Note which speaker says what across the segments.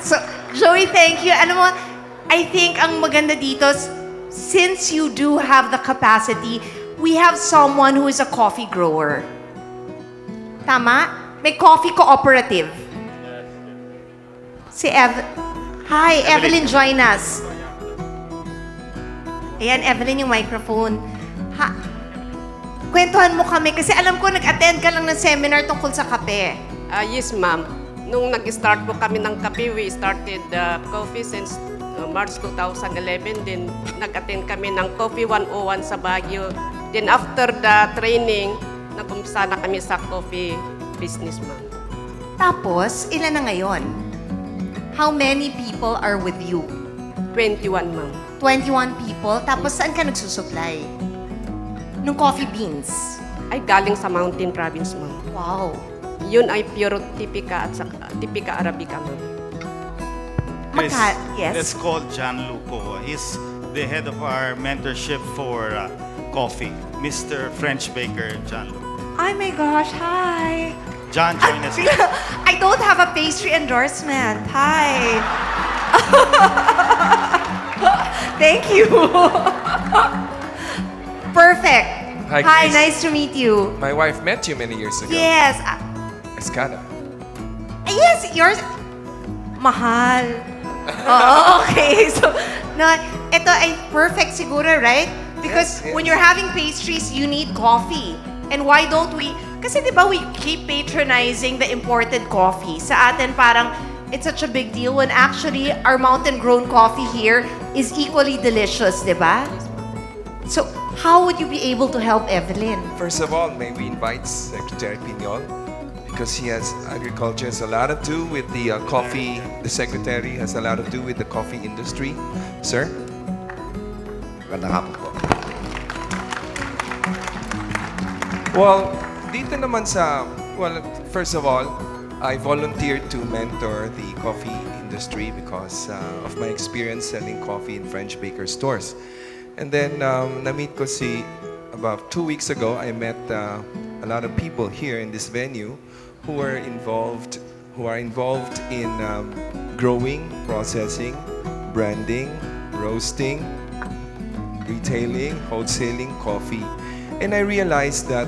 Speaker 1: So, Joey, thank you. Alam mo, I think ang maganda dito, since you do have the capacity, we have someone who is a coffee grower. Tama? May coffee cooperative. Si Hi, Evelyn, join us. Ayan, Evelyn, yung microphone. Kwentuhan mo kami kasi alam ko nag-attend ka lang ng seminar tungkol sa kape.
Speaker 2: Yes, ma'am. Nung nag-start po kami ng kape, we started coffee since March 2011. Then nag-attend kami ng Coffee 101 sa Baguio. Then after the training, nag-umpisa na kami sa coffee business, ma'am.
Speaker 1: Tapos, ilan na ngayon? How many people are with you?
Speaker 2: 21, ma'am.
Speaker 1: 21 people. Tapos, saan ka nagsusupply? Nung coffee beans?
Speaker 2: Ay galing sa Mountain Province, ma'am.
Speaker 1: Wow.
Speaker 2: Yun ay pure Typica at Typica Arabica, ma'am.
Speaker 1: Yes.
Speaker 3: Let's call John Luco. He's the head of our mentorship for coffee. Mr. French Baker, John Luco.
Speaker 1: Oh my gosh, hi.
Speaker 3: John, join us.
Speaker 1: I don't have a pastry endorsement. Hi. Thank you. Perfect.
Speaker 4: Hi,
Speaker 1: Hi,
Speaker 4: Chris.
Speaker 1: nice to meet you.
Speaker 4: My wife met you many years ago.
Speaker 1: Yes.
Speaker 4: Escada.
Speaker 1: Yes, yours. Mahal. Oh, okay. So, no, ito ay perfect siguro, right? Because
Speaker 4: Yes, yes.
Speaker 1: when you're having pastries, you need coffee. And why don't we? Kasi di ba we keep patronizing the imported coffee. Sa atin parang it's such a big deal when actually our mountain-grown coffee here is equally delicious, di ba? So, how would you be able to help Evelyn?
Speaker 4: First of all, may we invite Secretary Piñol because he has agriculture has a lot to do with the coffee. The secretary has a lot to do with the coffee industry. Sir?
Speaker 5: Magandang hapon po.
Speaker 4: Well, dito naman first of all, I volunteered to mentor the coffee industry because of my experience selling coffee in French Baker stores. And then, na-meet ko about 2 weeks ago, I met a lot of people here in this venue who are involved in growing, processing, branding, roasting, retailing, wholesaling coffee. And I realized that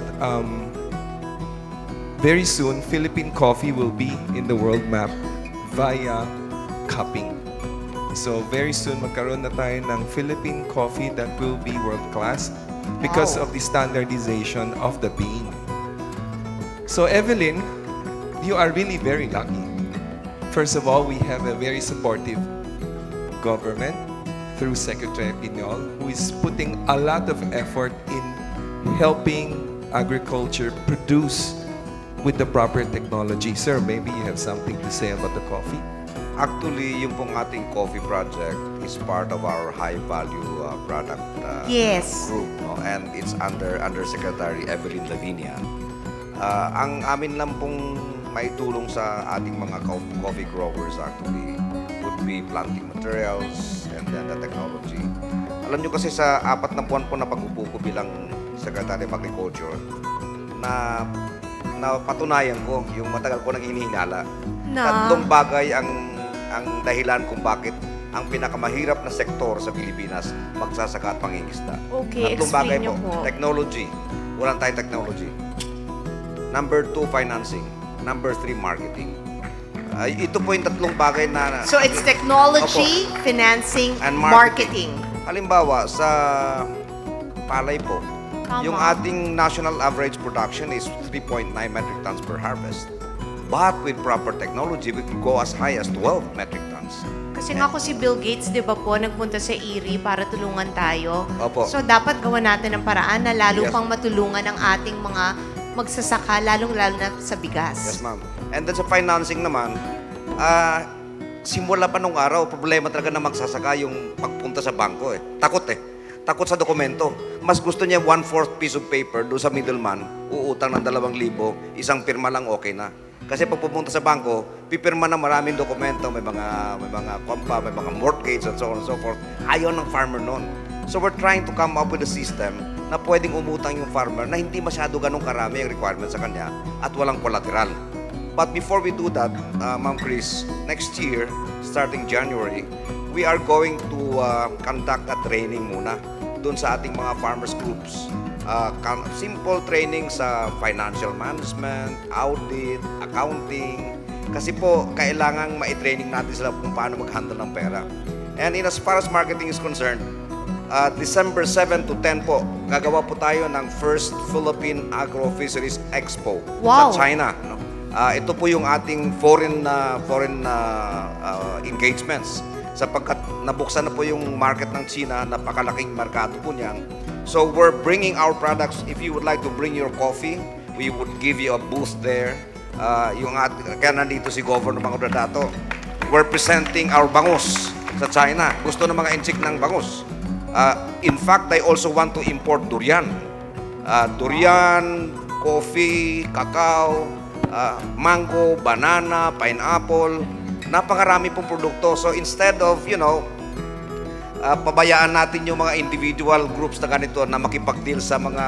Speaker 4: very soon, Philippine coffee will be in the world map via cupping. So very soon, magkaroon na tayo ng Philippine coffee that will be world-class because of the standardization of the bean. So Evelyn, you are really very lucky. First of all, we have a very supportive government through Secretary Piñol, who is putting a lot of effort in helping agriculture produce with the proper technology. Sir, maybe you have something to say about the coffee?
Speaker 5: Actually, yung pong ating coffee project is part of our high-value product
Speaker 1: Yes.
Speaker 5: group. No? And it's under Secretary Evelyn Lavinia. Ang amin lang pong maitulong sa ating mga coffee growers actually would be planting materials and then the technology. Alam nyo kasi sa 4 na buwan po na pag-upo ko bilang Secretary of Agriculture na patunayan ko yung matagal ko nang hinihinala. Tatlong bagay ang dahilan kung bakit ang pinakamahirap na sektor sa Pilipinas magsasaka at pangingisda.
Speaker 1: Okay,
Speaker 5: Tatlong bagay
Speaker 1: explain
Speaker 5: po.
Speaker 1: niyo po.
Speaker 5: Technology. Walang tayong technology. Number 2, financing. Number 3, marketing. Ito po yung tatlong bagay na...
Speaker 1: So it's technology, financing,
Speaker 5: And
Speaker 1: marketing.
Speaker 5: Halimbawa, sa palay po,
Speaker 1: Tama.
Speaker 5: yung ating national average production is 3.9 metric tons per harvest. But with proper technology, we can go as high as 12 metric tons.
Speaker 1: Kasi nga ako si Bill Gates, di ba po, nagpunta sa Erie para tulungan tayo.
Speaker 5: Opo.
Speaker 1: So dapat gawa natin ng paraan na lalo
Speaker 5: Yes.
Speaker 1: pang matulungan ang ating mga magsasaka, lalong-lalo na sa bigas.
Speaker 5: Yes, ma'am. And then sa financing naman, simula pa nung araw, problema talaga na magsasaka yung pagpunta sa bangko eh. Takot sa dokumento. Mas gusto niya 1/4 piece of paper doon sa middleman, uutang ng 2,000, isang pirma lang okay na. Kasi pag pupunta sa bangko, pipirma na maraming dokumento, may mga kompa, may mga mortgage and so on and so forth. Ayaw ng farmer noon. So we're trying to come up with a system na pwedeng umutang yung farmer na hindi masyado ganong karami ang requirement sa kanya at walang collateral. But before we do that, Ma'am Chris, next year, starting January, we are going to conduct a training muna doon sa ating mga farmers groups. Simple training sa financial management, audit, accounting. Kasi po, kailangan ma-training natin sila kung paano mag-handle ng pera. And as far as marketing is concerned, December 7 to 10 po, gagawa po tayo ng first Philippine Agro-Fisheries Expo
Speaker 1: Wow.
Speaker 5: sa China. No? Ito po yung ating foreign engagements. Sapagkat nabuksan na po yung market ng China, napakalaking merkado po niyan. So we're bringing our products. If you would like to bring your coffee, we would give you a booth there. Kaya nandito si Governor Mangudadato. We're presenting our bangus sa China. Gusto ng mga inchik ng bangus. In fact, I also want to import durian. Durian, coffee, cacao, mango, banana, pineapple. Napakarami pong produkto. So instead of, pabayaan natin yung mga individual groups na ganito na makipag-deal sa mga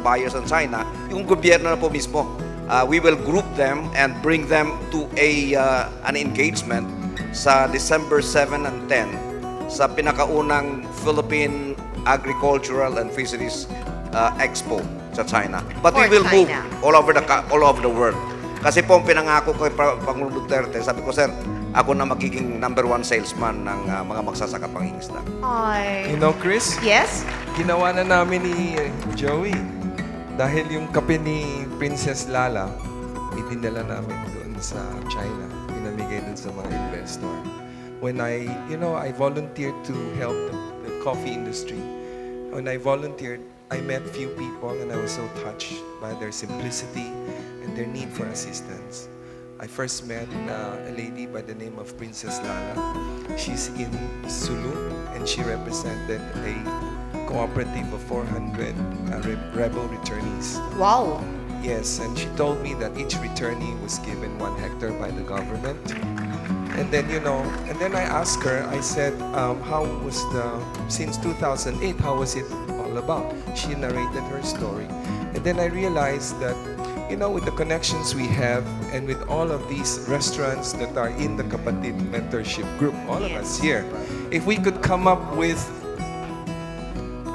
Speaker 5: buyers in China, yung gobyerno na po mismo, we will group them and bring them to an engagement sa December 7 and 10 sa pinakaunang Philippine Agricultural and Fisheries Expo sa China. But we
Speaker 1: For
Speaker 5: will move
Speaker 1: China.
Speaker 5: all over the world. Kasi po ang pinangako ko kay Pangulong Duterte, sabi ko, sir, ako na magiging #1 salesman ng mga magsasaka pangingisda.
Speaker 1: Ay.
Speaker 4: You know, Chris,
Speaker 1: Yes?
Speaker 4: ginawa na namin ni Joey. Dahil yung kape ni Princess Lala, idinala namin doon sa China. Pinamigay doon sa mga investor. When I volunteered to help the coffee industry. When I volunteered, I met few people and I was so touched by their simplicity and their need for assistance. I first met a lady by the name of Princess Lala. She's in Sulu and she represented a cooperative of 400 rebel returnees.
Speaker 1: Wow.
Speaker 4: Yes, and she told me that each returnee was given 1 hectare by the government. And then, and then I asked her, I said, since 2008, how was it all about? She narrated her story. And then I realized that, with the connections we have and with all of these restaurants that are in the Kapatid Mentorship Group, all of us here, if we could come up with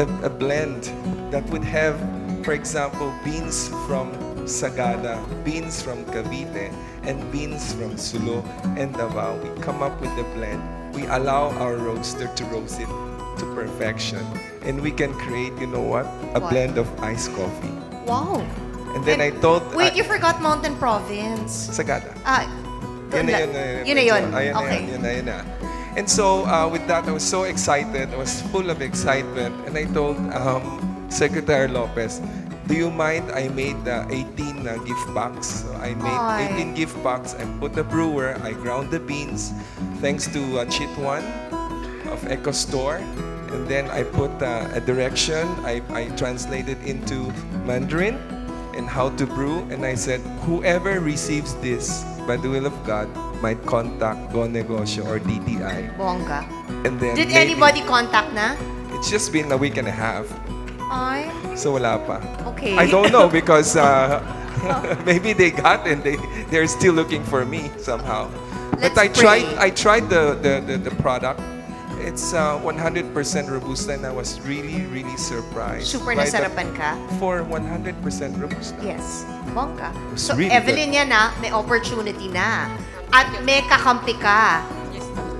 Speaker 4: a blend that would have, for example, beans from Sagada, beans from Cavite, and beans from Sulu and Davao. We come up with the blend. We allow our roaster to roast it to perfection. And we can create, a
Speaker 1: What?
Speaker 4: blend of iced coffee.
Speaker 1: Wow.
Speaker 4: And then I told...
Speaker 1: Wait, you forgot Mountain Province.
Speaker 4: Sagada.
Speaker 1: Yun na yun. Okay.
Speaker 4: Yun na. And so, with that, I was so excited. I was full of excitement. And I told Secretary Lopez, do you mind I made 18 gift packs? So I made
Speaker 1: Ay.
Speaker 4: 18 gift packs. I put the brewer. I ground the beans. Thanks to Chitwan of Eco Store. And then I put a direction. I translated into Mandarin and how to brew. And I said, whoever receives this, by the will of God, might contact Go Negosyo or DTI.
Speaker 1: Bongga.
Speaker 4: And then
Speaker 1: Did
Speaker 4: maybe-
Speaker 1: anybody contact na?
Speaker 4: It's just been a week and a half.
Speaker 1: Ay.
Speaker 4: So wala pa.
Speaker 1: Okay.
Speaker 4: I don't know because maybe they got and they're still looking for me somehow. But
Speaker 1: Let's
Speaker 4: I
Speaker 1: pray.
Speaker 4: tried the product. It's 100% Robusta and I was really surprised.
Speaker 1: Super
Speaker 4: by the-
Speaker 1: nasarapan ka?
Speaker 4: For 100% Robusta.
Speaker 1: Yes. Bongga.
Speaker 4: was
Speaker 1: So,
Speaker 4: really
Speaker 1: Evelyn yan may opportunity na. At may kakampi ka.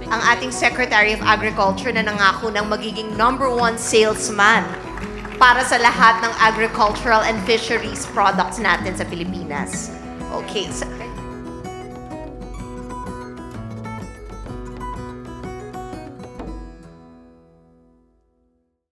Speaker 1: Ang ating Secretary of Agriculture na nangako ng magiging #1 salesman para sa lahat ng agricultural and fisheries products natin sa Pilipinas. Okay. So,